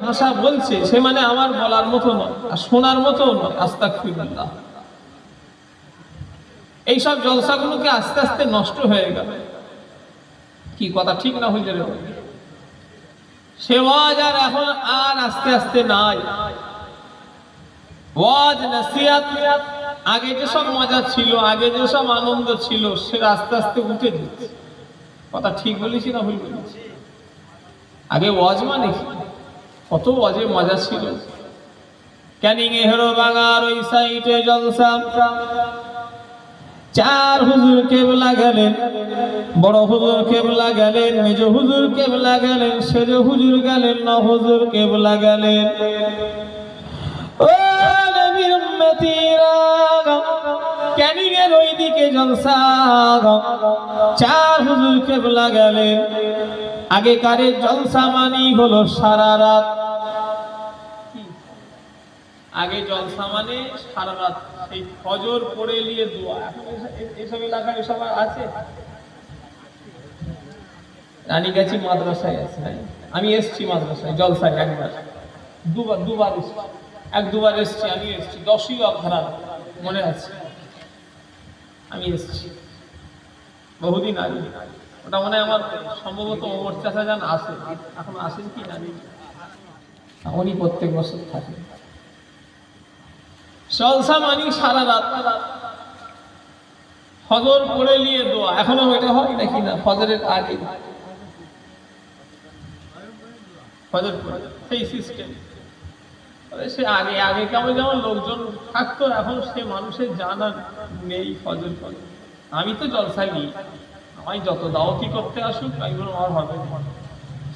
ভাষা বলছে সে মানে আমার বলার মতো নয় আর শোনার মতো নয়। আস্তাগফিরুল্লাহ। এইসব জলসাগুলোকে আস্তে আস্তে নষ্ট হয়ে গেল। কি কথা ঠিক না হইলে রে? সে ওয়াজ আর এখন আর আস্তে আস্তে নাই। ওয়াজ নসিহত আগে যেসব মজা ছিল, আগে যেসব আনন্দ ছিল, সে আস্তে আস্তে উঠে যাচ্ছে। কথা ঠিক বলেছি না ভুল বলেছি? আগে ওয়াজ মানে কত ওয়াজে মজা ছিল। ক্যানিং এ হেরো বাঙার ওই সাইডে জলসা, চার হুজুর কেবলা গেলেন, বড় হুজুর কেবলা গেলেন, মেজ হুজুর কেবলা গেলেন, সেজ হুজুর গেলেন, ন হুজুর কেবলা গেলেন। ও নবীর উম্মতিরা, ক্যানিং এর ওইদিকে জলসা, চার হুজুর কেবলা গেলেন। আগেকারের জলসা মানি হলো সারা রাত। আগে জলসা মানে সারা রাত, সেই ফজর পড়ে নিয়ে দোয়া। এখন এসব এলাকায় এসব আছে? রানীগাছি মাদ্রাসায় আছে। আমি এসছি মাদ্রাসায় জলসায় একবার, দুবার এসছি, দুবার এসছি। আমি এসছি 10ই অঘ্রাণ, মনে আছে আমি এসছি বহুদিন আগে। ওটা মনে হয় আমার সম্ভবত ওমর চাচা যান আসে, এখন আসেন কি জানি, উনি প্রত্যেক বছর থাকে। জলসা মানি সারা রাত, ফজর পড়ে নিয়ে দোয়া। এখনো এটা হয় নাকি না? ফজরের আগে ফজর পড়ে সেই সিস্টেম। সে আগে কেমন যেমন লোকজন থাকতো, এখন সে মানুষের জানা নেই। ফজর পড়ে আমি তো জলসায় নিই, আমায় যত দাওয়াতি করতে আসুক আমি বললাম আমার হবে না।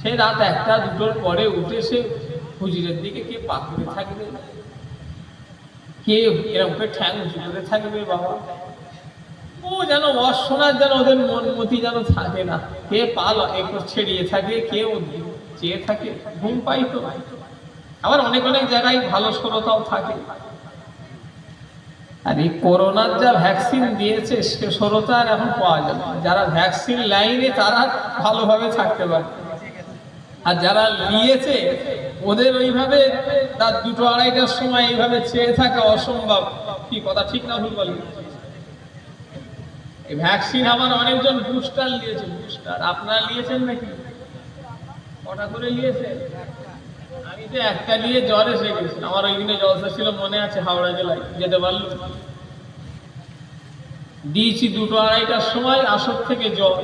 সে রাত 1টা 2টোর পরে উঠে সে হুজুরের দিকে কে পাকড়ে থাকবে, কে এরকম ঠ্যাং উঁচু করে থাকবে। বাবা ও যেন অশোনার, যেন ওদের মনমতি যেন থাকে না। কে পাল একটু ছেড়িয়ে থাকে, কেউ চেয়ে থাকে, ঘুম পাই তো। আবার অনেক অনেক জায়গায় ভালো শ্রোতাও থাকে। আর এই করোনার যা ভ্যাকসিন দিয়েছে সে শ্রোতা আর এখন পাওয়া যাবে। যারা ভ্যাকসিন লাইনে তারা ভালোভাবে থাকতে পারে, আর যারা নিয়েছে ওদের ওইভাবে রাত 2টো 2:30টার সময় এইভাবে চেয়ে থাকা অসম্ভব। কি কথা ঠিক না ভুল বলি? এই ভ্যাকসিন আবার অনেকজন বুস্টার নিয়েছে। বুস্টার আপনারা নিয়েছেন নাকি? কটা করে নিয়েছে? আমি তো একটা নিয়ে জ্বর এসে গেছি। আমার ওই দিনে জলসা ছিল, মনে আছে, হাওড়া জেলায়, যেতে পারলো। দিয়েছি 2টো 2:30টার সময়, আসর থেকে জ্বর,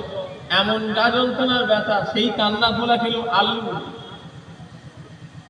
এমন গা যন্ত্রণার ব্যথা, সেই কান্না খোলা খেল আলু